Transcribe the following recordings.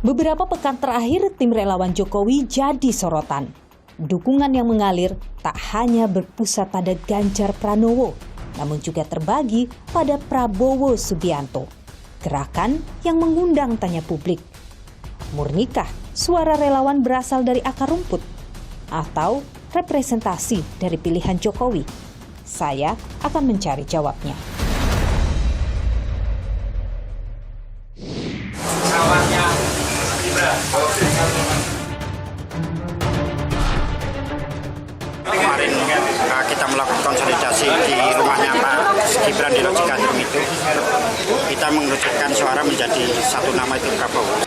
Beberapa pekan terakhir, tim relawan Jokowi jadi sorotan. Dukungan yang mengalir tak hanya berpusat pada Ganjar Pranowo, namun juga terbagi pada Prabowo Subianto. Gerakan yang mengundang tanya publik. Murnikah suara relawan berasal dari akar rumput? Atau representasi dari pilihan Jokowi? Saya akan mencari jawabnya. Kemarin kita melakukan konsolidasi di rumahnya Pak Gibran di Loji Gandrung itu. Kita mengerucutkan suara menjadi satu nama, itu Prabowo.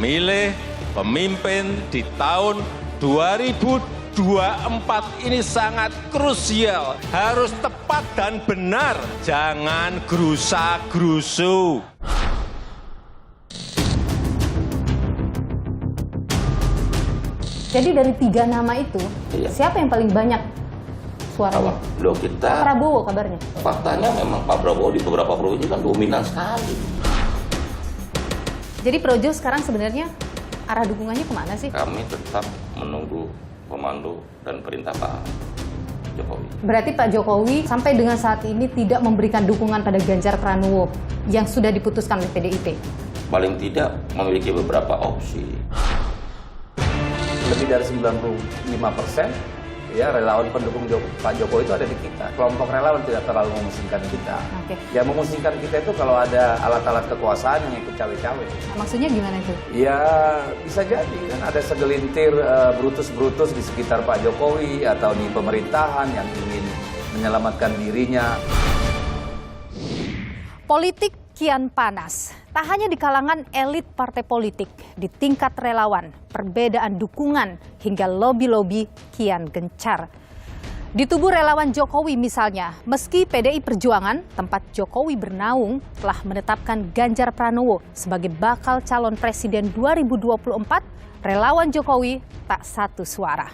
Milih pemimpin di tahun 2024 ini sangat krusial, harus tepat dan benar, jangan gerusa-gerusu. Jadi dari 3 nama itu, siapa yang paling banyak suaranya? Loh, kita Prabowo kabarnya. faktanya memang Pak Prabowo di beberapa provinsi kan dominan sekali. Jadi Projo sekarang sebenarnya arah dukungannya kemana sih? Kami tetap menunggu komando dan perintah Pak Jokowi. Berarti Pak Jokowi sampai dengan saat ini tidak memberikan dukungan pada Ganjar Pranowo yang sudah diputuskan oleh PDIP? Paling tidak memiliki beberapa opsi. Lebih dari 95% ya relawan pendukung Pak Jokowi itu ada di kita. Kelompok relawan tidak terlalu memusingkan kita. Oke. Yang memusingkan kita itu kalau ada alat-alat kekuasaan yang ikut cawe-cawe. Maksudnya gimana itu? Ya bisa jadi kan ada segelintir brutus-brutus di sekitar Pak Jokowi atau di pemerintahan yang ingin menyelamatkan dirinya. Politik kian panas. Tak hanya di kalangan elit partai politik, di tingkat relawan, perbedaan dukungan hingga lobi-lobi kian gencar. Di tubuh relawan Jokowi misalnya, meski PDI Perjuangan, tempat Jokowi bernaung, telah menetapkan Ganjar Pranowo sebagai bakal calon presiden 2024, relawan Jokowi tak satu suara.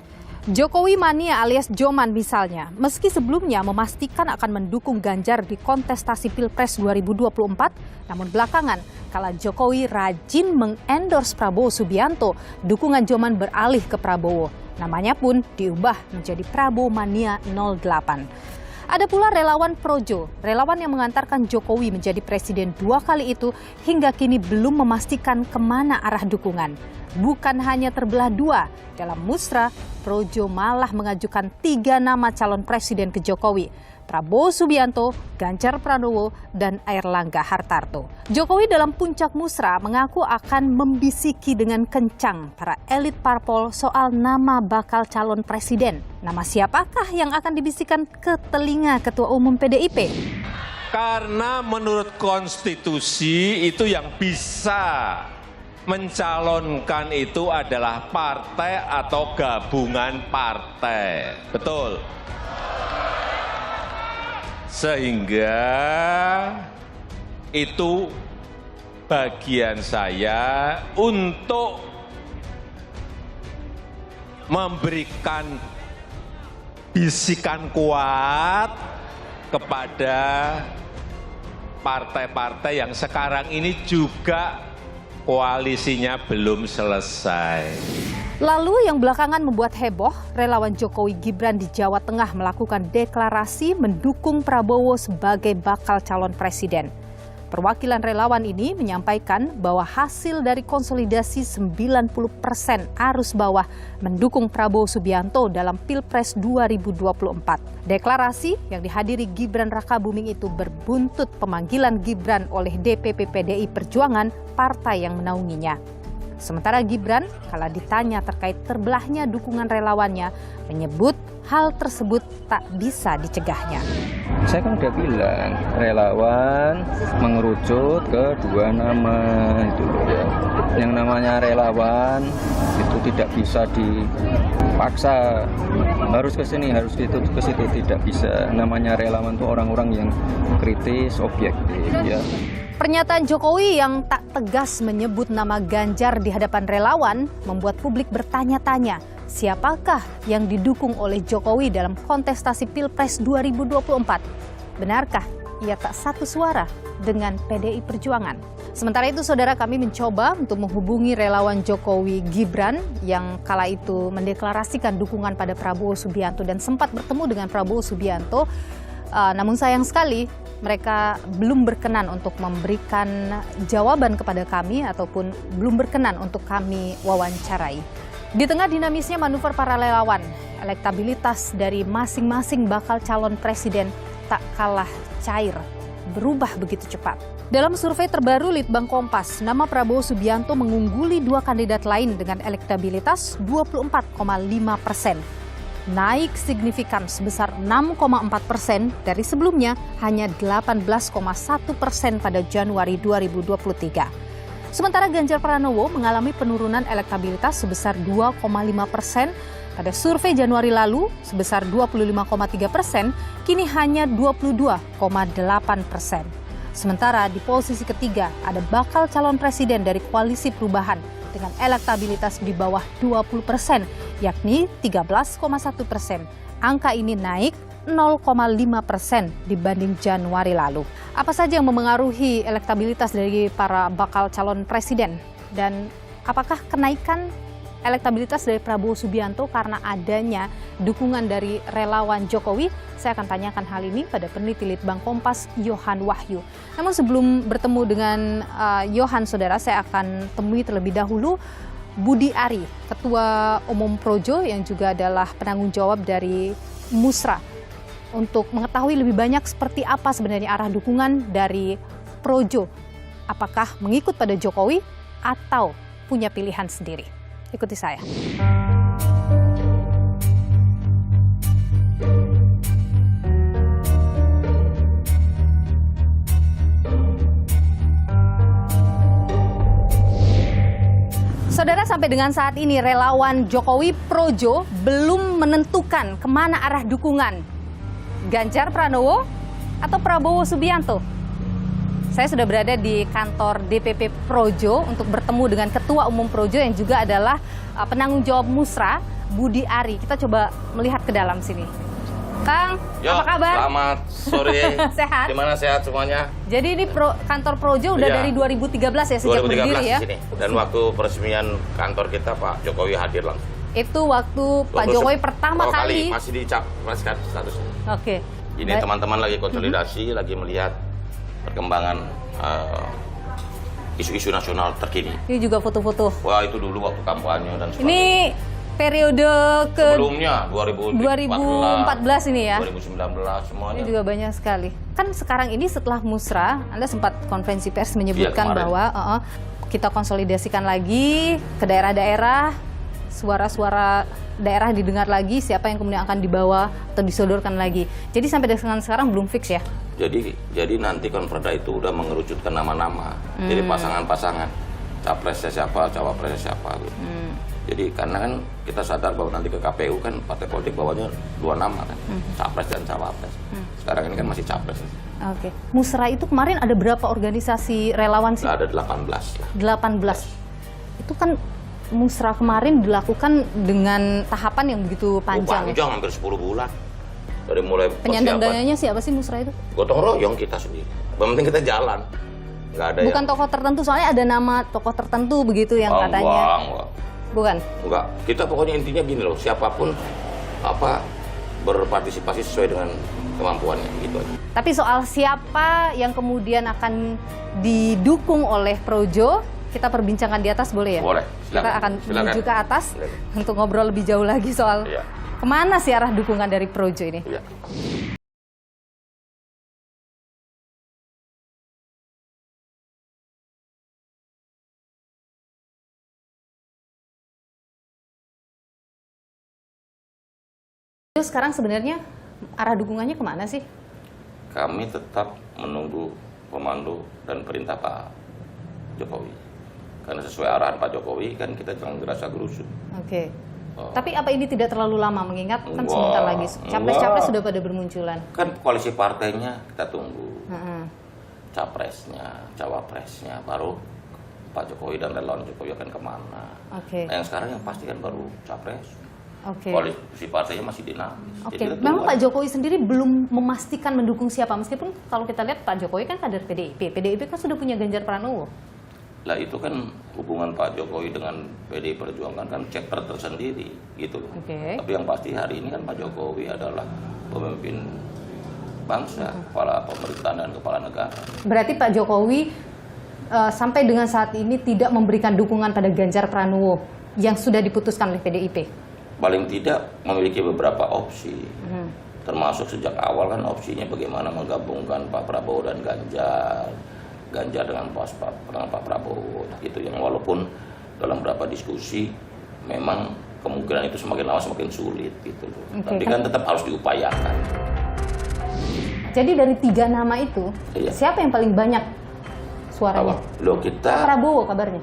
Jokowi mania alias Joman misalnya, meski sebelumnya memastikan akan mendukung Ganjar di kontestasi Pilpres 2024, namun belakangan kala Jokowi rajin mengendorse Prabowo Subianto, dukungan Joman beralih ke Prabowo. Namanya pun diubah menjadi Prabowo Mania 08. Ada pula relawan Projo, relawan yang mengantarkan Jokowi menjadi presiden 2 kali itu hingga kini belum memastikan kemana arah dukungan. Bukan hanya terbelah 2, dalam musrah, Projo malah mengajukan 3 nama calon presiden ke Jokowi. Prabowo Subianto, Ganjar Pranowo, dan Airlangga Hartarto. Jokowi dalam puncak musrah mengaku akan membisiki dengan kencang para elit parpol soal nama bakal calon presiden. Nama siapakah yang akan dibisikkan ke telinga Ketua Umum PDIP? Karena menurut konstitusi itu yang bisa mencalonkan itu adalah partai atau gabungan partai. Betul. Sehingga itu bagian saya untuk memberikan bisikan kuat kepada partai-partai yang sekarang ini juga koalisinya belum selesai. Lalu yang belakangan membuat heboh, relawan Jokowi Gibran di Jawa Tengah melakukan deklarasi mendukung Prabowo sebagai bakal calon presiden. Perwakilan relawan ini menyampaikan bahwa hasil dari konsolidasi 90% arus bawah mendukung Prabowo Subianto dalam Pilpres 2024. Deklarasi yang dihadiri Gibran Rakabuming itu berbuntut pemanggilan Gibran oleh DPP PDI Perjuangan, partai yang menaunginya. Sementara Gibran, kala ditanya terkait terbelahnya dukungan relawannya, menyebut hal tersebut tak bisa dicegahnya. Saya kan udah bilang, relawan mengerucut ke 2 nama itu loh ya. Yang namanya relawan itu tidak bisa dipaksa, harus ke sini, harus ke situ, tidak bisa. Namanya relawan itu orang-orang yang kritis, objektif ya. Pernyataan Jokowi yang tak tegas menyebut nama Ganjar di hadapan relawan membuat publik bertanya-tanya, siapakah yang didukung oleh Jokowi dalam kontestasi Pilpres 2024? Benarkah ia tak satu suara dengan PDI Perjuangan? Sementara itu, saudara, kami mencoba untuk menghubungi relawan Jokowi Gibran yang kala itu mendeklarasikan dukungan pada Prabowo Subianto dan sempat bertemu dengan Prabowo Subianto. Namun sayang sekali, mereka belum berkenan untuk memberikan jawaban kepada kami ataupun belum berkenan untuk kami wawancarai. Di tengah dinamisnya manuver para relawan, elektabilitas dari masing-masing bakal calon presiden tak kalah cair, berubah begitu cepat. Dalam survei terbaru Litbang Kompas, nama Prabowo Subianto mengungguli 2 kandidat lain dengan elektabilitas 24,5%. Naik signifikan sebesar 6,4% dari sebelumnya hanya 18,1% pada Januari 2023. Sementara Ganjar Pranowo mengalami penurunan elektabilitas sebesar 2,5%. Pada survei Januari lalu sebesar 25,3%, kini hanya 22,8%. Sementara di posisi ketiga ada bakal calon presiden dari Koalisi Perubahan dengan elektabilitas di bawah 20%, yakni 13,1%. Angka ini naik 0,5% dibanding Januari lalu. Apa saja yang memengaruhi elektabilitas dari para bakal calon presiden? Dan apakah kenaikan elektabilitas dari Prabowo Subianto karena adanya dukungan dari relawan Jokowi? Saya akan tanyakan hal ini pada peneliti Litbang Kompas, Yohan Wahyu. Namun sebelum bertemu dengan Yohan, saudara, saya akan temui terlebih dahulu Budi Ari, Ketua Umum Projo yang juga adalah penanggung jawab dari Musra, untuk mengetahui lebih banyak seperti apa sebenarnya arah dukungan dari Projo. Apakah mengikut pada Jokowi atau punya pilihan sendiri? Ikuti saya. Saudara, sampai dengan saat ini relawan Jokowi Projo belum menentukan kemana arah dukungan, Ganjar Pranowo atau Prabowo Subianto. Saya sudah berada di kantor DPP Projo untuk bertemu dengan Ketua Umum Projo yang juga adalah penanggung jawab Musra, Budi Ari. Kita coba melihat ke dalam sini. Kang, apa kabar? Selamat sore. Sehat? Gimana, sehat semuanya? Jadi ini kantor Projo udah dari 2013 ya, sejak 2013 berdiri ya? di sini. Dan waktu peresmian kantor kita, Pak Jokowi hadir langsung. Itu waktu Pak Jokowi pertama kali. Masih dicapreskan statusnya. Oke. Ini teman-teman lagi konsolidasi, lagi melihat perkembangan isu-isu nasional terkini. Ini juga foto-foto. Wah, itu dulu waktu kampanye dan sebagainya. Ini periode sebelumnya 2014 ini ya. 2019 semuanya. Ini juga banyak sekali. Kan sekarang ini setelah Musra, Anda sempat konferensi pers menyebutkan bahwa kita konsolidasikan lagi ke daerah-daerah, suara-suara daerah didengar lagi, siapa yang kemudian akan dibawa atau disodorkan lagi. Jadi sampai dengan sekarang belum fix ya? Jadi nanti konferda itu udah mengerucutkan nama-nama. Jadi pasangan-pasangan, capresnya siapa, cawapresnya siapa gitu. Jadi karena kan kita sadar bahwa nanti ke KPU kan partai politik bawanya 2 nama kan, capres dan cawapres. Sekarang ini kan masih capres. Oke. Musra itu kemarin ada berapa organisasi relawan sih? Ada 18 lah. 18. Itu kan Musra kemarin dilakukan dengan tahapan yang begitu panjang. Panjang, hampir 10 bulan. Dari mulai penyandang dananya siapa sih Musra itu? Gotong royong kita sendiri. Yang penting kita jalan. Nggak ada bukan tokoh tertentu, soalnya ada nama tokoh tertentu begitu yang katanya. Enggak. Bukan? Enggak. Kita pokoknya intinya gini loh, siapapun berpartisipasi sesuai dengan kemampuannya gitu aja. Tapi soal siapa yang kemudian akan didukung oleh Projo, kita perbincangkan di atas boleh ya? Boleh. Silakan. Kita akan menuju ke atas untuk ngobrol lebih jauh lagi soal kemana sih arah dukungan dari Projo ini. Sekarang sebenarnya arah dukungannya kemana sih? Kami tetap menunggu komando dan perintah Pak Jokowi. Karena sesuai arahan Pak Jokowi kan kita jangan gerasa gerusu. Oke. Tapi apa ini tidak terlalu lama mengingat kan sebentar lagi capres-capres sudah pada bermunculan. Kan koalisi partainya kita tunggu. Capresnya, cawapresnya, baru Pak Jokowi dan relawan Jokowi akan kemana. Oke. Nah, yang sekarang yang pasti kan baru capres. Oke. Koalisi partainya masih dinamis. Oke. Jadi kita Memang tunggu Pak Jokowi sendiri belum memastikan mendukung siapa, meskipun kalau kita lihat Pak Jokowi kan kader PDIP. PDIP kan sudah punya Ganjar Pranowo. Lah itu kan hubungan Pak Jokowi dengan PDI Perjuangan kan chapter tersendiri gitu loh. Oke. Tapi yang pasti hari ini kan Pak Jokowi adalah pemimpin bangsa, kepala pemerintahan dan kepala negara. Berarti Pak Jokowi sampai dengan saat ini tidak memberikan dukungan pada Ganjar Pranowo yang sudah diputuskan oleh PDIP. Paling tidak memiliki beberapa opsi. Termasuk sejak awal kan opsinya bagaimana menggabungkan Pak Prabowo dan Ganjar dengan Pak Prabowo gitu, yang walaupun dalam beberapa diskusi memang kemungkinan itu semakin lama semakin sulit gitu loh. Tapi kan tetap harus diupayakan. Jadi dari 3 nama itu, Iya. siapa yang paling banyak suaranya? Loh Pak kita Prabowo kabarnya.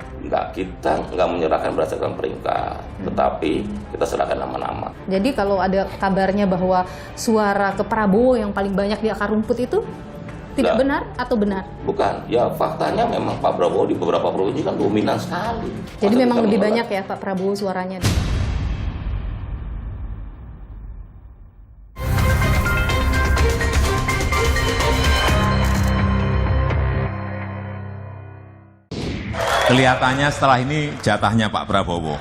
kita nggak menyerahkan berdasarkan peringkat, tetapi kita serahkan nama-nama. Jadi kalau ada kabarnya bahwa suara ke Prabowo yang paling banyak di akar rumput itu tidak Nah. benar atau benar? Bukan, ya faktanya memang Pak Prabowo di beberapa provinsi kan dominan sekali. Jadi Masa memang kita lebih menolak? banyak ya Pak Prabowo suaranya. Kelihatannya setelah ini jatahnya Pak Prabowo.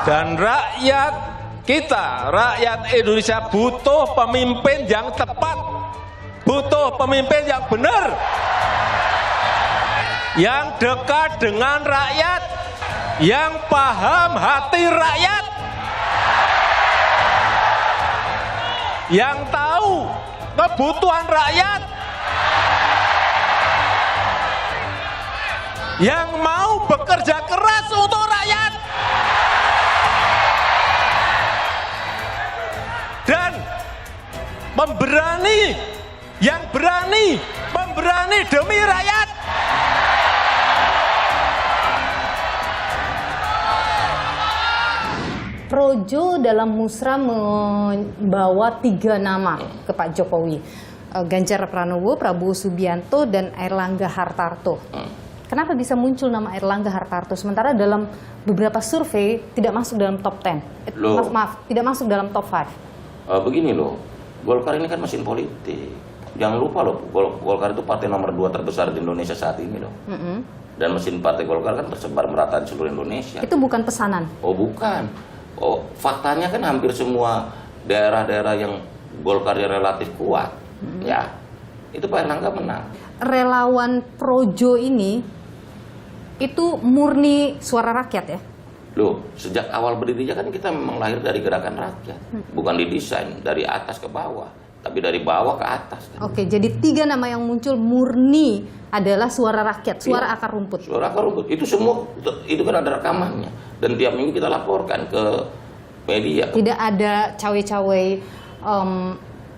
Dan rakyat kita, rakyat Indonesia butuh pemimpin yang tepat, butuh pemimpin yang benar, yang dekat dengan rakyat, yang paham hati rakyat, yang tahu kebutuhan rakyat, yang mau bekerja keras untuk rakyat, dan pemberani demi rakyat. Projo dalam musrah membawa 3 nama ke Pak Jokowi. Ganjar Pranowo, Prabowo Subianto, dan Airlangga Hartarto. Kenapa bisa muncul nama Airlangga Hartarto sementara dalam beberapa survei tidak masuk dalam top 10? Maaf, tidak masuk dalam top 5. Begini loh, Golkar ini kan mesin politik. Jangan lupa loh, Golkar itu partai nomor 2 terbesar di Indonesia saat ini loh. Dan mesin partai Golkar kan tersebar merata di seluruh Indonesia. Itu bukan pesanan? Oh bukan. Oh, faktanya kan hampir semua daerah-daerah yang Golkarnya relatif kuat, ya itu Pak Erlangga menang. Relawan Projo ini itu murni suara rakyat ya? Loh, sejak awal berdirinya kan kita memang lahir dari gerakan rakyat, bukan didesain dari atas ke bawah, tapi dari bawah ke atas. Oke, jadi 3 nama yang muncul murni adalah suara rakyat, suara akar rumput. Suara akar rumput itu semua, itu kan ada rekamannya. Dan tiap minggu kita laporkan ke media. Tidak ada cawe-cawe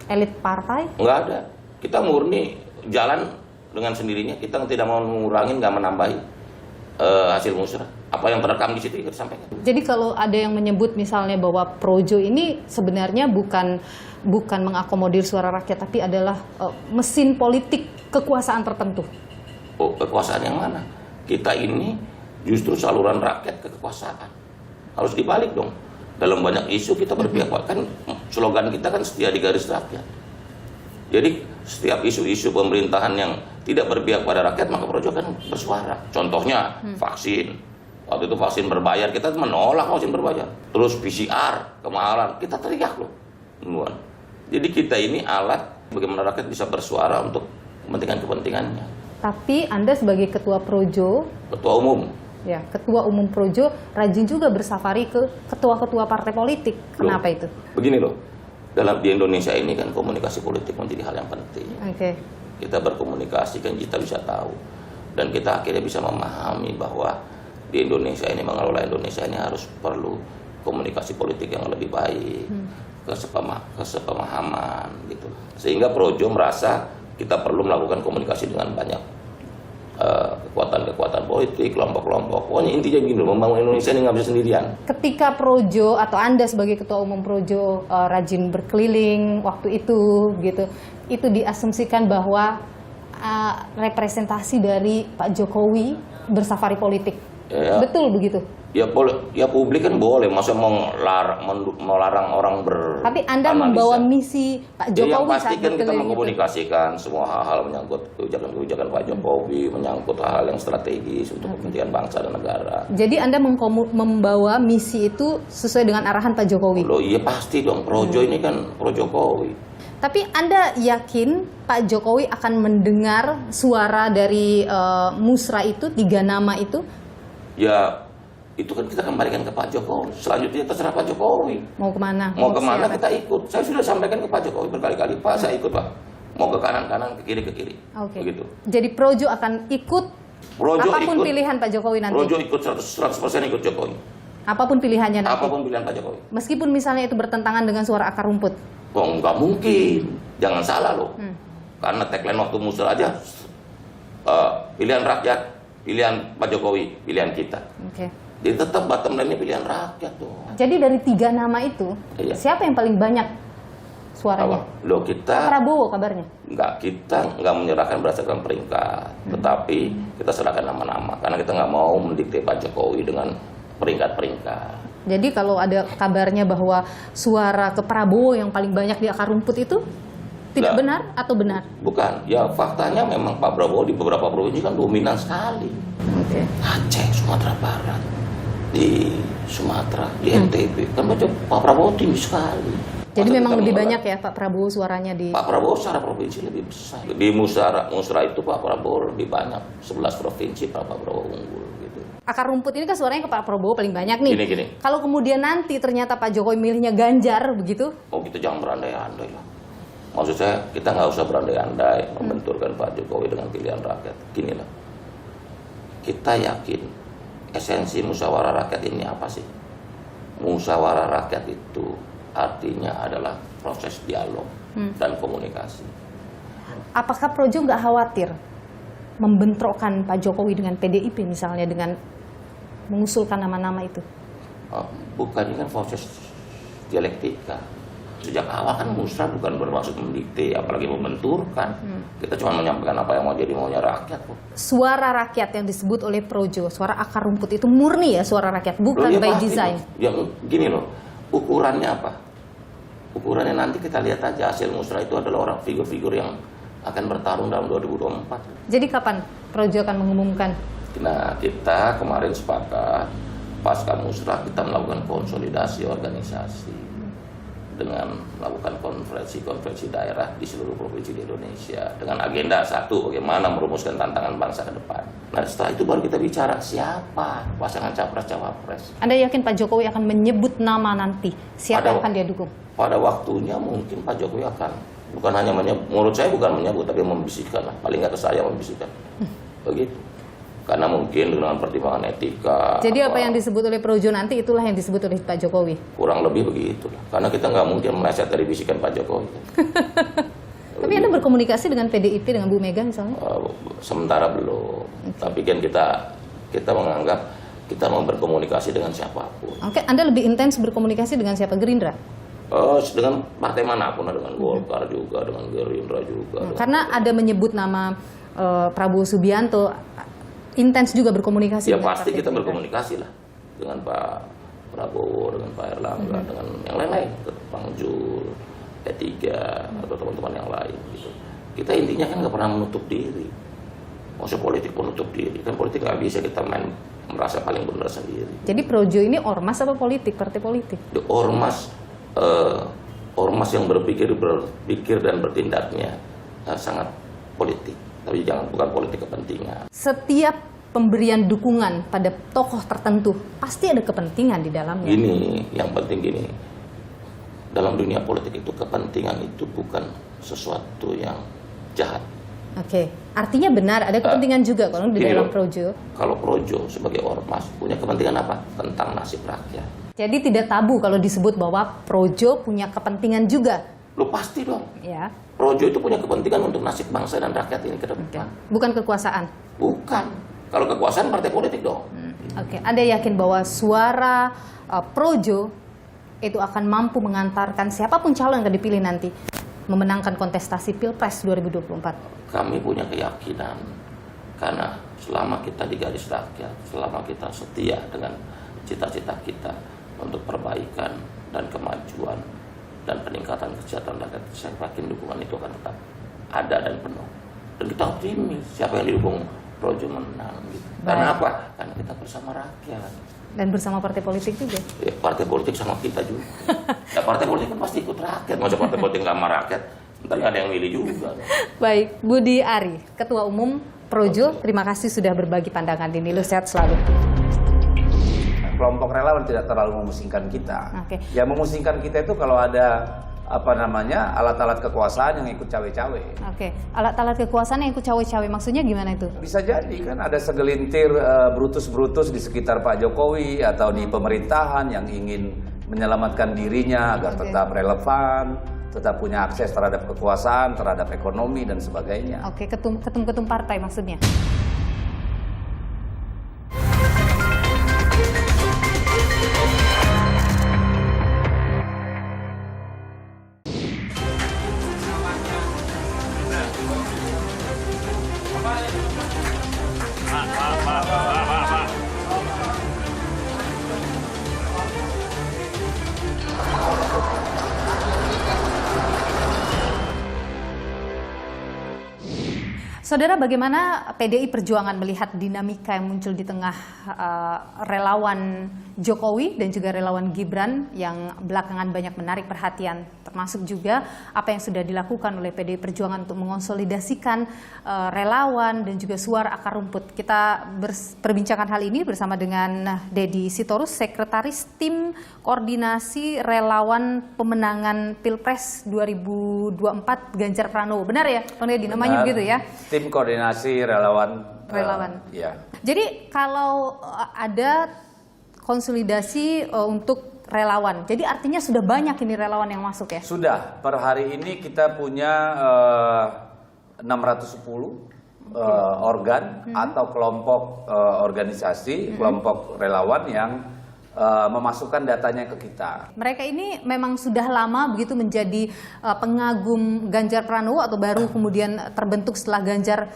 elit partai? Nggak ada. Kita murni jalan dengan sendirinya. Kita tidak mau mengurangi, nggak menambahi hasil musrah. Apa yang terekam di situ kita sampaikan. Jadi kalau ada yang menyebut misalnya bahwa Projo ini sebenarnya bukan mengakomodir suara rakyat, tapi adalah mesin politik kekuasaan tertentu. Oh, kekuasaan yang mana? Kita ini justru saluran rakyat ke kekuasaan. Harus dibalik dong. Dalam banyak isu kita berpihak, kan slogan kita kan setia di garis rakyat. Jadi setiap isu-isu pemerintahan yang tidak berpihak pada rakyat, maka Projo akan bersuara. Contohnya vaksin. Waktu itu vaksin berbayar, kita menolak vaksin berbayar. Terus PCR, kemahalan, kita teriak loh. Jadi kita ini alat bagaimana rakyat bisa bersuara untuk kepentingan-kepentingannya. Tapi Anda sebagai ketua Projo, Ketua umum. ya, ketua umum Projo rajin juga bersafari ke ketua-ketua partai politik. Kenapa itu? Begini loh, di Indonesia ini kan komunikasi politik menjadi hal yang penting. Oke. Kita berkomunikasi kan kita bisa tahu Dan kita akhirnya bisa memahami bahwa di Indonesia ini, mengelola Indonesia ini harus perlu komunikasi politik yang lebih baik, kesepemahaman gitu. Sehingga Projo merasa kita perlu melakukan komunikasi dengan banyak kekuatan-kekuatan politik, kelompok-kelompok. Pokoknya intinya gini, membangun Indonesia ini nggak bisa sendirian. Ketika Projo atau Anda sebagai Ketua Umum Projo rajin berkeliling waktu itu diasumsikan bahwa representasi dari Pak Jokowi bersafari politik. Ya. Betul begitu? Ya publik kan boleh, masa melarang orang Tapi Anda membawa misi Pak Jokowi yang pasti saat kan kita berkeliling mengkomunikasikan semua hal-hal menyangkut kebijakan-kebijakan Pak Jokowi, menyangkut hal yang strategis untuk kepentingan bangsa dan negara. Jadi Anda membawa misi itu sesuai dengan arahan Pak Jokowi? Loh iya pasti dong, Projo ini kan pro Jokowi. Tapi Anda yakin Pak Jokowi akan mendengar suara dari musra itu, 3 nama itu? Ya itu kan kita kembalikan ke Pak Jokowi. Selanjutnya terserah Pak Jokowi. Mau kemana? Mau kemana kita ikut. Saya sudah sampaikan ke Pak Jokowi berkali-kali, Pak saya ikut Pak. Mau ke kanan-kanan, ke kiri. Oke. Begitu. Jadi Projo akan ikut apapun pilihan Pak Jokowi nanti? Projo ikut 100% ikut Jokowi. Apapun pilihannya nanti? Apapun pilihan Pak Jokowi. Meskipun misalnya itu bertentangan dengan suara akar rumput? Oh nggak mungkin. Jangan salah loh. Karena tagline waktu musrah aja, pilihan rakyat, pilihan Pak Jokowi, pilihan kita. Oke. Jadi tetap bottom line-nya pilihan rakyat tuh. Jadi dari 3 nama itu, Iya. siapa yang paling banyak suaranya? Loh Pak kita Prabowo kabarnya? kita nggak menyerahkan berdasarkan peringkat, tetapi kita serahkan nama-nama karena kita nggak mau mendikte Pak Jokowi dengan peringkat-peringkat. Jadi kalau ada kabarnya bahwa suara ke Prabowo yang paling banyak di akar rumput itu tidak Nggak. benar atau benar? Bukan, ya faktanya memang Pak Prabowo di beberapa provinsi kan dominan sekali. Oke. Aceh, Sumatera Barat, di Sumatera, di NTB, kan Pak Prabowo tinggi sekali. Jadi Masa memang kita lebih menolak? banyak ya Pak Prabowo suaranya di... Pak Prabowo secara provinsi lebih besar. Di musrah itu Pak Prabowo lebih banyak, 11 provinsi Pak Prabowo unggul gitu. Akar rumput ini kan suaranya ke Pak Prabowo paling banyak nih. Gini. Kalau kemudian nanti ternyata Pak Jokowi milihnya Ganjar begitu? Oh kita jangan berandai-andai lah. Maksud saya kita nggak usah berandai-andai membenturkan Pak Jokowi dengan pilihan rakyat. Gini lah, kita yakin esensi musyawarah rakyat ini apa sih? Musyawarah rakyat itu artinya adalah proses dialog dan komunikasi. Apakah Projo nggak khawatir membentrokkan Pak Jokowi dengan PDIP misalnya dengan mengusulkan nama-nama itu? Bukan, ini kan proses dialektika. Sejak awal kan musrah bukan bermaksud mendikte, apalagi membenturkan. Kita cuma menyampaikan apa yang mau jadi maunya rakyat. Suara rakyat yang disebut oleh Projo, suara akar rumput itu murni ya suara rakyat, bukan Loh, ya by pasti, design. Yang gini loh, ukurannya apa? Ukurannya nanti kita lihat aja hasil musrah itu adalah orang figur-figur yang akan bertarung dalam 2024. Jadi kapan Projo akan mengumumkan? Nah, kita kemarin sepakat pasca musrah kita melakukan konsolidasi organisasi dengan melakukan konferensi daerah di seluruh provinsi di Indonesia dengan agenda satu, bagaimana merumuskan tantangan bangsa ke depan. Nah, setelah itu baru kita bicara siapa pasangan capres-cawapres. Anda yakin Pak Jokowi akan menyebut nama nanti? Siapa yang akan dia dukung? Pada waktunya mungkin Pak Jokowi akan, bukan hanya menyebut, menurut saya bukan menyebut, tapi membisikkan lah. Paling nggak ke saya membisikkan. Begitu. Karena mungkin dengan pertimbangan etika. Jadi apa yang disebut oleh Projo nanti itulah yang disebut oleh Pak Jokowi? Kurang lebih begitu lah. Karena kita nggak mungkin meleset dari bisikan Pak Jokowi. Tapi Anda berkomunikasi dengan PDIP, dengan Bu Mega misalnya? Sementara belum. Tapi kan kita menganggap kita mau berkomunikasi dengan siapapun. Oke, Anda lebih intens berkomunikasi dengan siapa? Gerindra? Dengan partai manapun, dengan Golkar juga, dengan Gerindra juga. Karena ada menyebut nama Prabowo Subianto, intens juga berkomunikasi. Ya dengan pasti partai kita Gerindra. berkomunikasi lah dengan Pak Prabowo, dengan Pak Erlangga, dengan yang lain-lain, Bang Jul, P3 atau teman-teman yang lain. Gitu. Kita intinya kan nggak pernah menutup diri. Maksudnya politik menutup diri, kan politik nggak bisa kita main merasa paling benar sendiri. Jadi Projo ini ormas apa politik, partai politik? Ormas yang berpikir dan bertindaknya sangat politik, tapi bukan politik kepentingan. Setiap pemberian dukungan pada tokoh tertentu pasti ada kepentingan di dalamnya. Gini, yang penting gini, dalam dunia politik itu kepentingan itu bukan sesuatu yang jahat, Oke, artinya benar ada kepentingan juga kalau di Gini dalam loh, projo. Kalau projo sebagai ormas punya kepentingan apa? Tentang nasib rakyat. Jadi tidak tabu kalau disebut bahwa projo punya kepentingan juga. Lo pasti dong. Ya. Projo itu punya kepentingan untuk nasib bangsa dan rakyat ini ke depan. Bukan kekuasaan. Bukan. Kalau kekuasaan partai politik dong. Oke, Anda yakin bahwa suara projo itu akan mampu mengantarkan siapapun calon yang akan dipilih nanti memenangkan kontestasi Pilpres 2024? Kami punya keyakinan karena selama kita di garis rakyat, selama kita setia dengan cita-cita kita untuk perbaikan dan kemajuan dan peningkatan kesejahteraan rakyat, saya yakin dukungan itu akan tetap ada dan penuh. Dan kita optimis siapa yang didukung projo menang. Gitu. Karena apa? Karena kita bersama rakyat. Dan bersama partai politik juga. Ya, partai politik sama kita juga. Ya, partai politik kan pasti ikut rakyat. Masa partai politik nggak sama rakyat, ntar nggak ada yang milih juga. Baik, Budi Ari, Ketua Umum Projo, terima kasih sudah berbagi pandangan di Nilu. Sehat selalu. Kelompok relawan tidak terlalu memusingkan kita. Oke. Yang memusingkan kita itu kalau ada alat-alat kekuasaan yang ikut cawe-cawe. Oke, alat-alat kekuasaan yang ikut cawe-cawe, maksudnya gimana itu? Bisa jadi kan ada segelintir brutus-brutus di sekitar Pak Jokowi atau di pemerintahan yang ingin menyelamatkan dirinya agar tetap relevan, tetap punya akses terhadap kekuasaan, terhadap ekonomi dan sebagainya. Oke, ketum-ketum partai maksudnya. Saudara, bagaimana PDI Perjuangan melihat dinamika yang muncul di tengah relawan Jokowi dan juga relawan Gibran yang belakangan banyak menarik perhatian, termasuk juga apa yang sudah dilakukan oleh PDI Perjuangan untuk mengonsolidasikan relawan dan juga suara akar rumput. Kita perbincangkan hal ini bersama dengan Deddy Sitorus, Sekretaris Tim Koordinasi Relawan Pemenangan Pilpres 2024 Ganjar Pranowo. Benar ya, Bang Deddy? Namanya begitu ya? Tim Koordinasi Relawan. Ya. Jadi kalau ada konsolidasi untuk relawan, jadi artinya sudah banyak ini relawan yang masuk ya? Sudah. Per hari ini kita punya 610 organ atau kelompok organisasi, kelompok relawan yang memasukkan datanya ke kita. Mereka ini memang sudah lama begitu menjadi pengagum Ganjar Pranowo atau baru kemudian terbentuk setelah Ganjar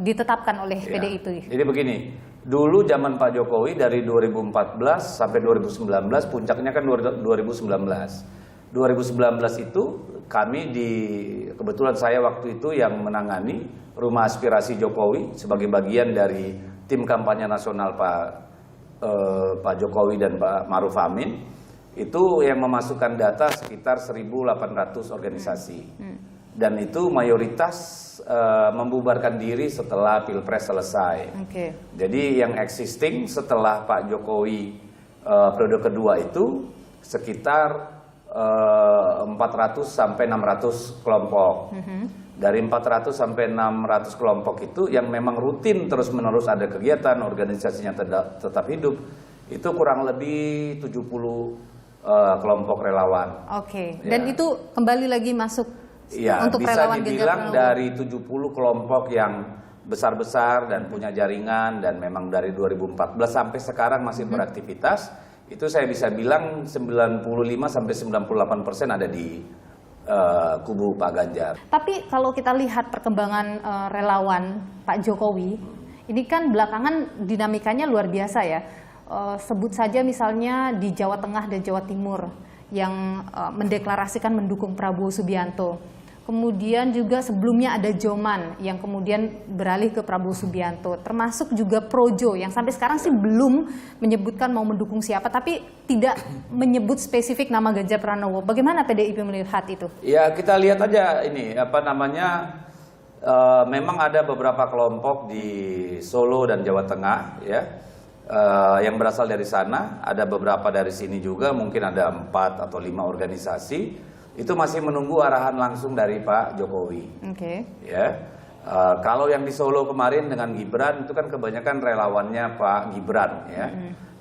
ditetapkan oleh PDI itu? Jadi begini, dulu zaman Pak Jokowi dari 2014 sampai 2019, puncaknya kan 2019. 2019 itu kami kebetulan saya waktu itu yang menangani Rumah Aspirasi Jokowi sebagai bagian dari tim kampanye nasional Pak Jokowi dan Pak Maruf Amin, itu yang memasukkan data sekitar 1.800 organisasi. Dan itu mayoritas membubarkan diri setelah Pilpres selesai. Jadi yang existing setelah Pak Jokowi periode kedua itu sekitar 400 sampai 600 kelompok. Dari 400 sampai 600 kelompok itu yang memang rutin terus-menerus ada kegiatan, organisasinya tetap hidup, itu kurang lebih 70 kelompok relawan. Dan itu kembali lagi masuk untuk bisa relawan dibilang dari 70 kelompok yang besar-besar dan punya jaringan dan memang dari 2014 sampai sekarang masih beraktivitas, itu saya bisa bilang 95 sampai 98% ada di kubu Pak Ganjar. Tapi kalau kita lihat perkembangan relawan Pak Jokowi, ini kan belakangan dinamikanya luar biasa ya. Sebut saja misalnya di Jawa Tengah dan Jawa Timur yang mendeklarasikan mendukung Prabowo Subianto. Kemudian juga sebelumnya ada Joman yang kemudian beralih ke Prabowo Subianto. Termasuk juga Projo yang sampai sekarang sih belum menyebutkan mau mendukung siapa, tapi tidak menyebut spesifik nama Ganjar Pranowo. Bagaimana PDIP melihat itu? Ya kita lihat aja ini memang ada beberapa kelompok di Solo dan Jawa Tengah ya. Yang berasal dari sana, ada beberapa dari sini juga, mungkin ada 4 atau 5 organisasi itu masih menunggu arahan langsung dari Pak Jokowi. Oke. Ya, kalau yang di Solo kemarin dengan Gibran itu kan kebanyakan relawannya Pak Gibran ya,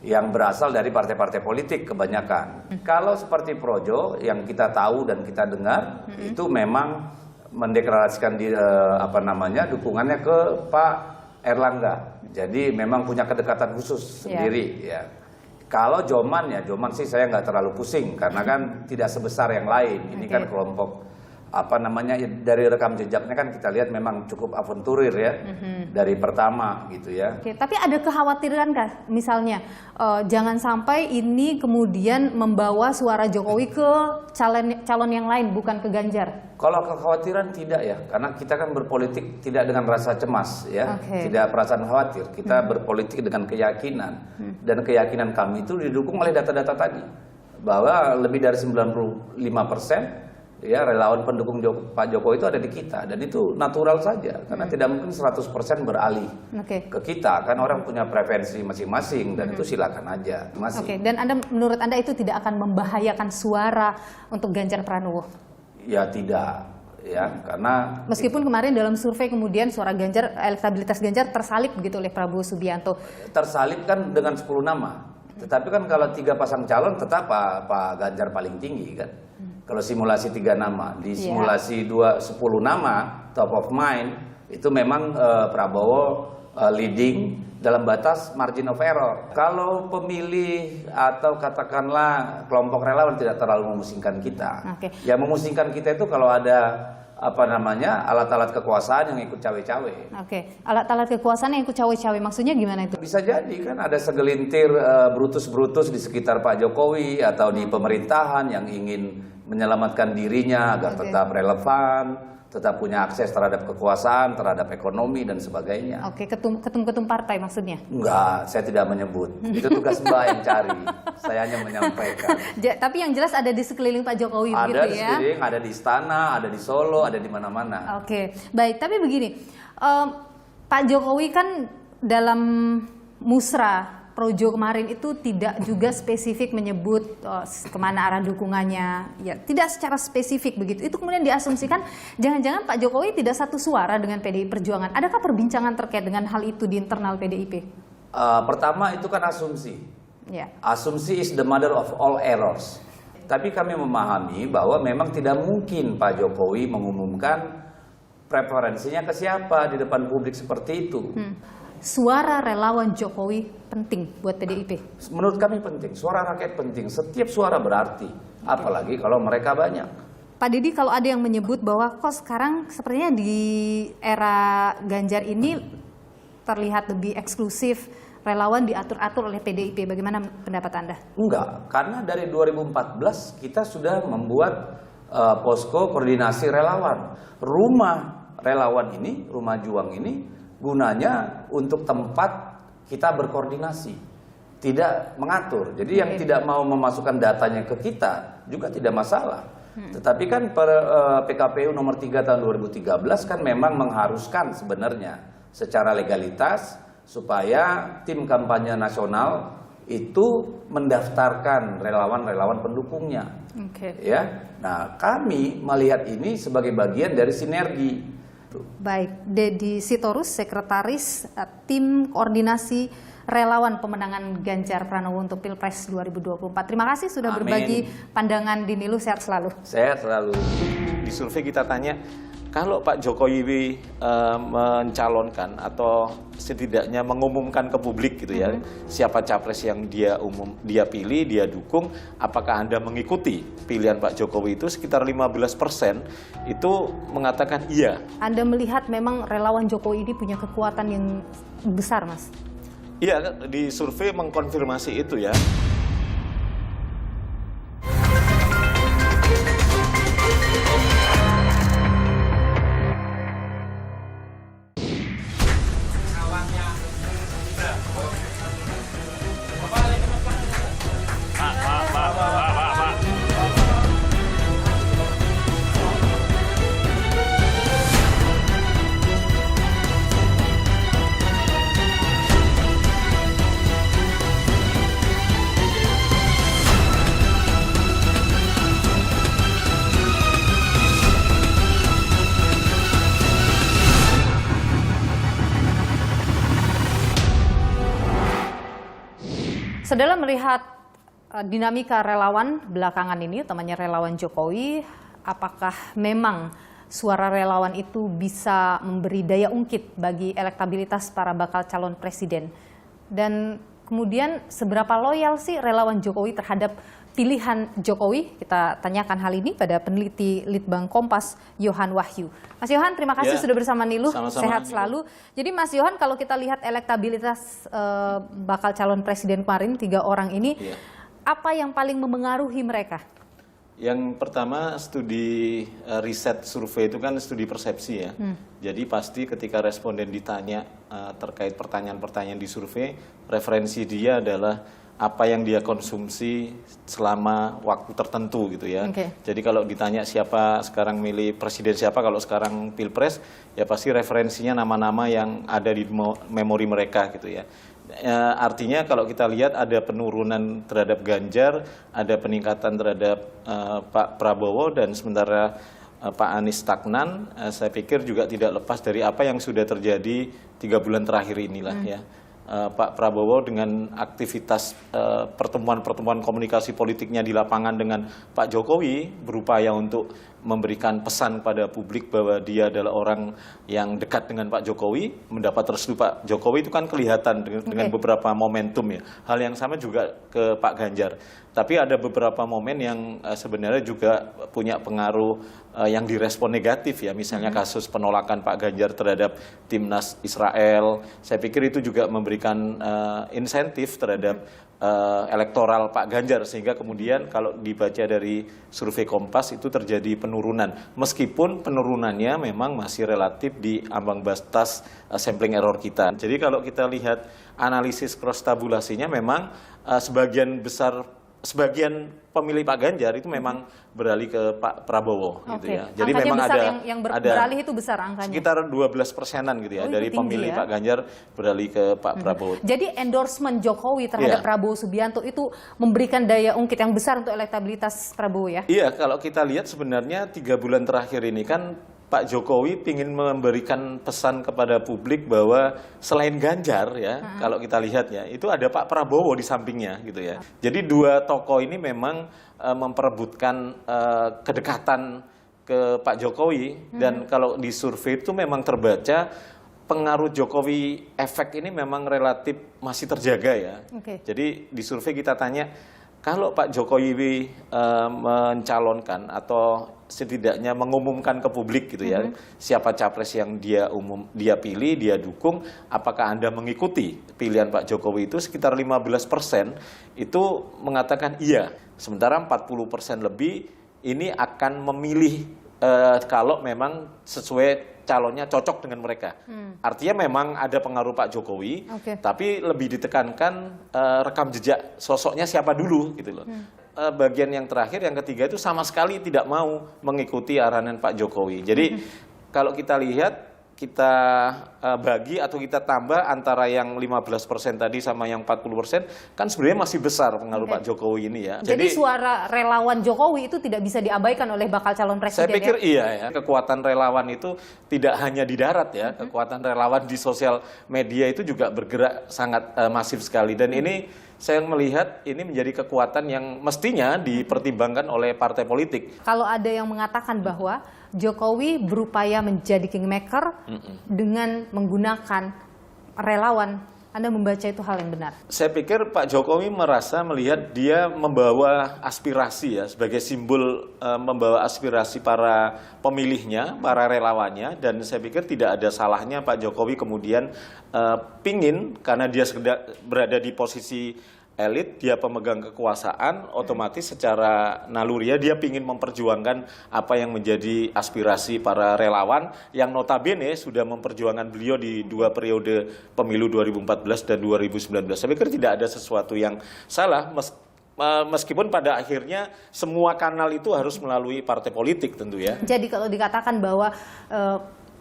yang berasal dari partai-partai politik kebanyakan. Kalau seperti Projo yang kita tahu dan kita dengar itu memang mendeklarasikan dukungannya ke Pak Erlangga. Jadi memang punya kedekatan khusus sendiri ya. Kalau Joman sih saya nggak terlalu pusing karena kan tidak sebesar yang lain. Ini kan kelompok dari rekam jejaknya kan kita lihat memang cukup aventurir ya dari pertama gitu ya. Oke, tapi ada kekhawatiran kah misalnya jangan sampai ini kemudian membawa suara Jokowi ke calon yang lain bukan ke Ganjar? Kalau kekhawatiran tidak ya, karena kita kan berpolitik tidak dengan rasa cemas ya, tidak perasaan khawatir. Kita berpolitik dengan keyakinan dan keyakinan kami itu didukung oleh data-data tadi bahwa lebih dari 95% ya relawan pendukung Pak Jokowi itu ada di kita dan itu natural saja karena tidak mungkin 100% beralih ke kita, kan orang punya preferensi masing-masing dan itu silakan aja. Dan menurut Anda itu tidak akan membahayakan suara untuk Ganjar Pranowo? Ya tidak ya, karena meskipun kemarin dalam survei kemudian suara Ganjar, elektabilitas Ganjar tersalip begitu oleh Prabowo Subianto. Tersalip kan dengan 10 nama. Tetapi kan kalau 3 pasang calon tetap Pak Ganjar paling tinggi kan. Kalau simulasi 3 nama, di simulasi 10 nama top of mind itu memang Prabowo leading dalam batas margin of error. Kalau pemilih atau katakanlah kelompok relawan tidak terlalu memusingkan kita. Yang memusingkan kita itu kalau ada alat-alat kekuasaan yang ikut cawe-cawe. Alat-alat kekuasaan yang ikut cawe-cawe maksudnya gimana itu? Bisa jadi kan ada segelintir brutus-brutus di sekitar Pak Jokowi atau di pemerintahan yang ingin menyelamatkan dirinya agar tetap relevan, tetap punya akses terhadap kekuasaan, terhadap ekonomi dan sebagainya. Ketum-ketum partai maksudnya? Enggak, saya tidak menyebut. Itu tugas Mbak yang cari. Saya hanya menyampaikan. Tapi yang jelas ada di sekeliling Pak Jokowi ada begitu ya? Ada di sekeliling, ada di istana, ada di Solo, ada di mana-mana. Baik. Tapi begini, Pak Jokowi kan dalam musra Projo kemarin itu tidak juga spesifik menyebut kemana arah dukungannya, ya tidak secara spesifik begitu. Itu kemudian diasumsikan jangan-jangan Pak Jokowi tidak satu suara dengan PDI Perjuangan. Adakah perbincangan terkait dengan hal itu di internal PDIP? Pertama itu kan asumsi. Asumsi is the mother of all errors. Tapi kami memahami bahwa memang tidak mungkin Pak Jokowi mengumumkan preferensinya ke siapa di depan publik seperti itu. Suara relawan Jokowi penting buat PDIP? Menurut kami penting, suara rakyat penting. Setiap suara berarti, apalagi kalau mereka banyak. Pak Didi, kalau ada yang menyebut bahwa kok sekarang sepertinya di era Ganjar ini terlihat lebih eksklusif, relawan diatur-atur oleh PDIP, bagaimana pendapat Anda? Enggak, karena dari 2014 kita sudah membuat posko koordinasi relawan. Rumah relawan ini, rumah juang ini, gunanya untuk tempat kita berkoordinasi, tidak mengatur. Jadi yang tidak mau memasukkan datanya ke kita juga tidak masalah. Tetapi kan PKPU nomor 3 tahun 2013 kan memang mengharuskan sebenarnya secara legalitas supaya tim kampanye nasional itu mendaftarkan relawan-relawan pendukungnya. Ya, nah kami melihat ini sebagai bagian dari sinergi. Baik, Deddy Sitorus, Sekretaris Tim Koordinasi Relawan Pemenangan Ganjar Pranowo untuk Pilpres 2024. Terima kasih sudah berbagi pandangan di Nilu, sehat selalu. Sehat selalu. Di survei kita tanya, kalau Pak Jokowi mencalonkan atau setidaknya mengumumkan ke publik gitu ya, siapa capres yang dia pilih, dia dukung, apakah Anda mengikuti pilihan Pak Jokowi itu? Sekitar 15% itu mengatakan iya. Anda melihat memang relawan Jokowi ini punya kekuatan yang besar, Mas? Iya, di survei mengkonfirmasi itu ya. Saudara melihat dinamika relawan belakangan ini, utamanya relawan Jokowi, apakah memang suara relawan itu bisa memberi daya ungkit bagi elektabilitas para bakal calon presiden? Dan kemudian seberapa loyal sih relawan Jokowi terhadap pilihan Jokowi? Kita tanyakan hal ini pada peneliti Litbang Kompas, Yohan Wahyu. Mas Yohan, terima kasih sudah bersama Niluh. Sama-sama, sehat Niluh. selalu. Jadi Mas Yohan, kalau kita lihat elektabilitas bakal calon presiden kemarin, 3 orang ini, apa yang paling memengaruhi mereka? Yang pertama, studi riset survei itu kan studi persepsi ya. Jadi pasti ketika responden ditanya terkait pertanyaan-pertanyaan di survei, referensi dia adalah apa yang dia konsumsi selama waktu tertentu gitu ya. Jadi kalau ditanya siapa sekarang milih presiden siapa, kalau sekarang pilpres, ya pasti referensinya nama-nama yang ada di memori mereka gitu ya. Artinya kalau kita lihat ada penurunan terhadap Ganjar, ada peningkatan terhadap Pak Prabowo, dan sementara Pak Anies stagnan, saya pikir juga tidak lepas dari apa yang sudah terjadi 3 bulan terakhir inilah ya. Pak Prabowo dengan aktivitas pertemuan-pertemuan komunikasi politiknya di lapangan dengan Pak Jokowi berupaya untuk memberikan pesan pada publik bahwa dia adalah orang yang dekat dengan Pak Jokowi, mendapat restu Pak Jokowi itu kan kelihatan dengan beberapa momentum ya. Hal yang sama juga ke Pak Ganjar. Tapi ada beberapa momen yang sebenarnya juga punya pengaruh yang direspon negatif ya. Misalnya kasus penolakan Pak Ganjar terhadap timnas Israel. Saya pikir itu juga memberikan insentif terhadap elektoral Pak Ganjar, sehingga kemudian kalau dibaca dari survei Kompas itu terjadi penurunan, meskipun penurunannya memang masih relatif di ambang batas sampling error kita. Jadi kalau kita lihat analisis cross tabulasinya, memang sebagian pemilih Pak Ganjar itu memang beralih ke Pak Prabowo gitu ya. Jadi angkanya memang besar, ada yang beralih itu besar angkanya. Sekitar 12%-an gitu ya dari pemilih ya? Pak Ganjar beralih ke Pak Prabowo. Jadi endorsement Jokowi terhadap Prabowo Subianto itu memberikan daya ungkit yang besar untuk elektabilitas Prabowo ya? Iya, kalau kita lihat sebenarnya 3 bulan terakhir ini kan Pak Jokowi ingin memberikan pesan kepada publik bahwa selain Ganjar ya, kalau kita lihat ya, itu ada Pak Prabowo di sampingnya gitu ya. Jadi 2 tokoh ini memang memperebutkan kedekatan ke Pak Jokowi, dan kalau di survei itu memang terbaca pengaruh Jokowi efek ini memang relatif masih terjaga ya. Jadi di survei kita tanya, kalau Pak Jokowi mencalonkan atau setidaknya mengumumkan ke publik gitu ya, siapa capres yang dia pilih, dia dukung, apakah Anda mengikuti pilihan Pak Jokowi, itu sekitar 15% itu mengatakan iya. Sementara 40% lebih ini akan memilih kalau memang sesuai calonnya cocok dengan mereka. Artinya memang ada pengaruh Pak Jokowi, tapi lebih ditekankan rekam jejak sosoknya siapa dulu gitu loh. Bagian yang terakhir, yang ketiga itu sama sekali tidak mau mengikuti arahan Pak Jokowi. Jadi kalau kita lihat, kita bagi atau kita tambah antara yang 15% tadi sama yang 40%, kan sebenarnya masih besar pengaruh Pak Jokowi ini ya. Jadi suara relawan Jokowi itu tidak bisa diabaikan oleh bakal calon presiden. Saya pikir iya ya. Kekuatan relawan itu tidak hanya di darat ya, kekuatan relawan di sosial media itu juga bergerak sangat masif sekali, dan ini saya melihat ini menjadi kekuatan yang mestinya dipertimbangkan oleh partai politik. Kalau ada yang mengatakan bahwa Jokowi berupaya menjadi kingmaker dengan menggunakan relawan, Anda membaca itu hal yang benar? Saya pikir Pak Jokowi melihat dia membawa aspirasi ya, sebagai simbol membawa aspirasi para pemilihnya, para relawannya, dan saya pikir tidak ada salahnya Pak Jokowi kemudian pingin, karena dia berada di posisi elit, dia pemegang kekuasaan, otomatis secara naluriah dia ingin memperjuangkan apa yang menjadi aspirasi para relawan yang notabene sudah memperjuangkan beliau di 2 periode pemilu 2014 dan 2019. Saya pikir tidak ada sesuatu yang salah, meskipun pada akhirnya semua kanal itu harus melalui partai politik tentu ya. Jadi kalau dikatakan bahwa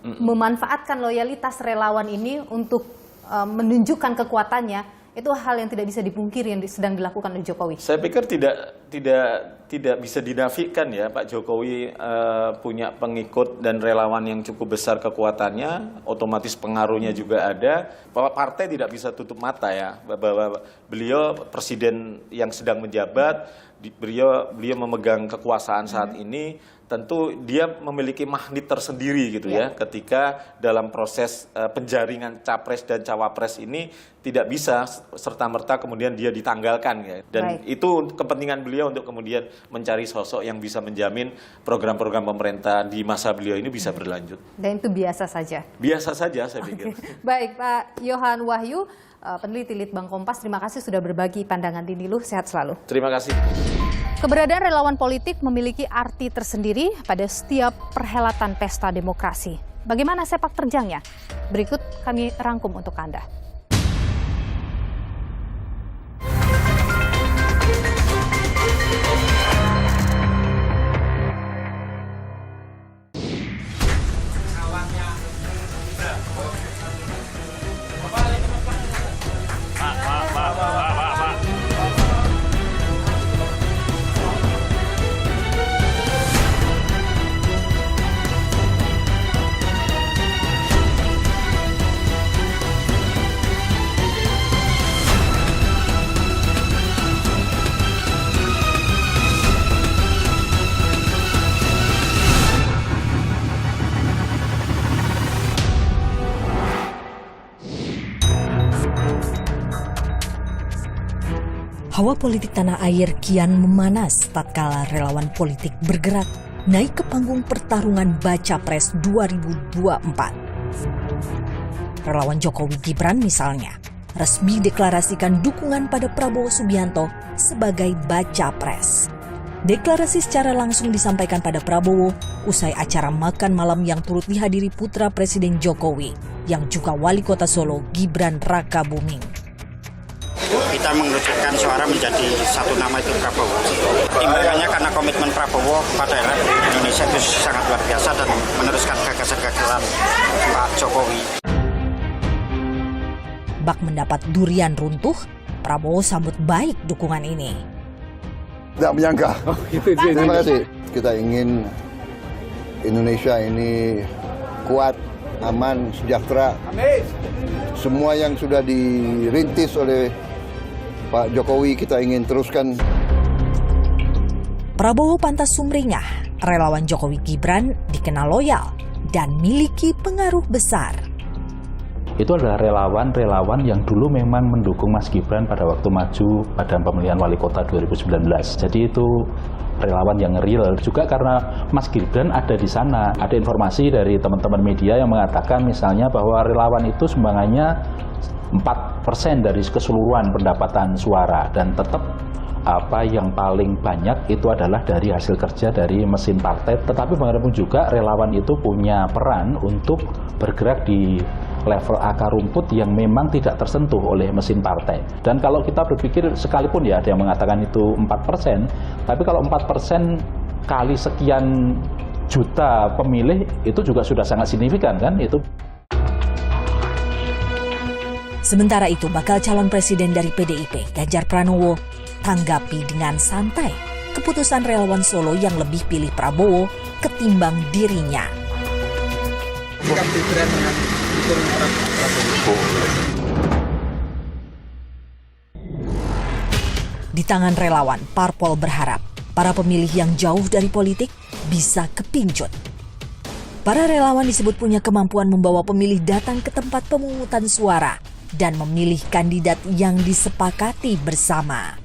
memanfaatkan loyalitas relawan ini untuk menunjukkan kekuatannya, Itu hal yang tidak bisa dipungkiri yang sedang dilakukan oleh Jokowi. Saya pikir tidak bisa dinafikan ya, Pak Jokowi punya pengikut dan relawan yang cukup besar kekuatannya, otomatis pengaruhnya juga ada. Partai tidak bisa tutup mata ya, bahwa beliau presiden yang sedang menjabat, beliau memegang kekuasaan saat ini, tentu dia memiliki magnet tersendiri gitu ya, ketika dalam proses penjaringan capres dan cawapres ini tidak bisa serta-merta kemudian dia ditanggalkan ya. Dan itu kepentingan beliau untuk kemudian mencari sosok yang bisa menjamin program-program pemerintah di masa beliau ini bisa berlanjut. Dan itu biasa saja? Biasa saja saya pikir. Baik, Pak Yohan Wahyu, peneliti Litbang Kompas, terima kasih sudah berbagi pandangan di Niluh, sehat selalu. Terima kasih. Keberadaan relawan politik memiliki arti tersendiri pada setiap perhelatan pesta demokrasi. Bagaimana sepak terjangnya? Berikut kami rangkum untuk Anda. Hawa politik tanah air kian memanas tatkala relawan politik bergerak naik ke panggung pertarungan Baca Pres 2024. Relawan Jokowi Gibran misalnya resmi deklarasikan dukungan pada Prabowo Subianto sebagai Baca Pres. Deklarasi secara langsung disampaikan pada Prabowo usai acara makan malam yang turut dihadiri putra Presiden Jokowi yang juga Wali Kota Solo Gibran Rakabuming. Kita mengerucutkan suara menjadi satu nama itu Prabowo. Timbangannya karena komitmen Prabowo pada Indonesia itu sangat luar biasa dan meneruskan gagasan-gagasan Pak Jokowi. Bak mendapat durian runtuh, Prabowo sambut baik dukungan ini. Tidak menyangka. Terima kasih. Kita ingin Indonesia ini kuat, aman, sejahtera. Semua yang sudah dirintis oleh Pak Jokowi kita ingin teruskan. Prabowo pantas sumringah, relawan Jokowi Gibran dikenal loyal dan miliki pengaruh besar. Itu adalah relawan-relawan yang dulu memang mendukung Mas Gibran pada waktu maju pada pemilihan wali kota 2019. Jadi itu relawan yang real. Juga karena Mas Gibran ada di sana. Ada informasi dari teman-teman media yang mengatakan misalnya bahwa relawan itu sumbangannya 4% dari keseluruhan pendapatan suara, dan tetap apa yang paling banyak itu adalah dari hasil kerja dari mesin partai. Tetapi bagaimanapun juga relawan itu punya peran untuk bergerak di level akar rumput yang memang tidak tersentuh oleh mesin partai. Dan kalau kita berpikir sekalipun ya ada yang mengatakan itu 4%, tapi kalau 4% kali sekian juta pemilih itu juga sudah sangat signifikan kan itu. Sementara itu, bakal calon presiden dari PDIP, Ganjar Pranowo, tanggapi dengan santai keputusan relawan Solo yang lebih pilih Prabowo ketimbang dirinya. Di tangan relawan, parpol berharap para pemilih yang jauh dari politik bisa kepincut. Para relawan disebut punya kemampuan membawa pemilih datang ke tempat pemungutan suara dan memilih kandidat yang disepakati bersama.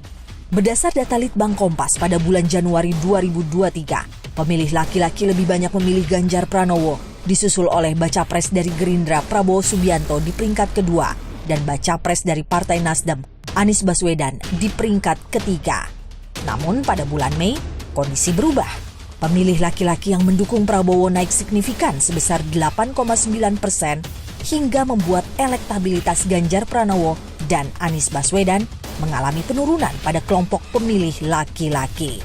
Berdasar data Litbang Kompas pada bulan Januari 2023, pemilih laki-laki lebih banyak memilih Ganjar Pranowo, disusul oleh Baca Pres dari Gerindra Prabowo Subianto di peringkat kedua, dan Baca Pres dari Partai Nasdem Anies Baswedan di peringkat ketiga. Namun pada bulan Mei, kondisi berubah. Pemilih laki-laki yang mendukung Prabowo naik signifikan sebesar 8,9%, hingga membuat elektabilitas Ganjar Pranowo dan Anies Baswedan mengalami penurunan pada kelompok pemilih laki-laki.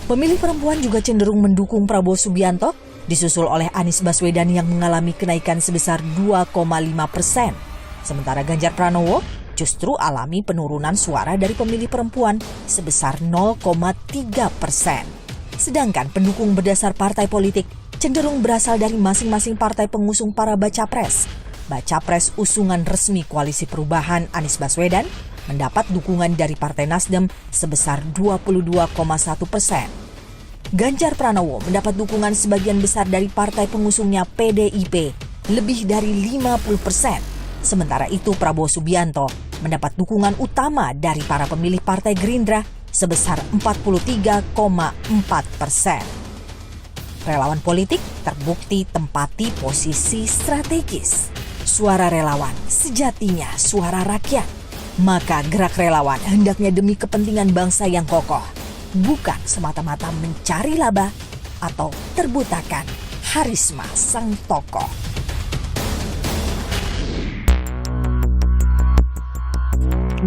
Pemilih perempuan juga cenderung mendukung Prabowo Subianto, disusul oleh Anies Baswedan yang mengalami kenaikan sebesar 2,5%. Sementara Ganjar Pranowo justru alami penurunan suara dari pemilih perempuan sebesar 0,3%. Sedangkan pendukung berdasar partai politik cenderung berasal dari masing-masing partai pengusung para baca pres. Baca pres usungan resmi Koalisi Perubahan Anies Baswedan mendapat dukungan dari Partai Nasdem sebesar 22,1%. Ganjar Pranowo mendapat dukungan sebagian besar dari partai pengusungnya PDIP, lebih dari 50%. Sementara itu Prabowo Subianto mendapat dukungan utama dari para pemilih Partai Gerindra sebesar 43,4%. Relawan politik terbukti tempati posisi strategis. Suara relawan sejatinya suara rakyat. Maka gerak relawan hendaknya demi kepentingan bangsa yang kokoh, bukan semata-mata mencari laba atau terbutakan harisma sang tokoh.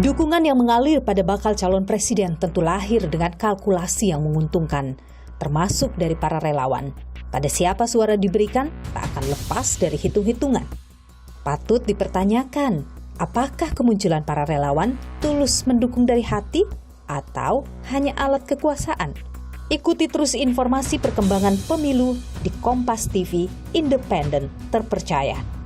Dukungan yang mengalir pada bakal calon presiden tentu lahir dengan kalkulasi yang menguntungkan, termasuk dari para relawan. Pada siapa suara diberikan, tak akan lepas dari hitung-hitungan. Patut dipertanyakan, apakah kemunculan para relawan tulus mendukung dari hati atau hanya alat kekuasaan? Ikuti terus informasi perkembangan pemilu di Kompas TV, independen, terpercaya.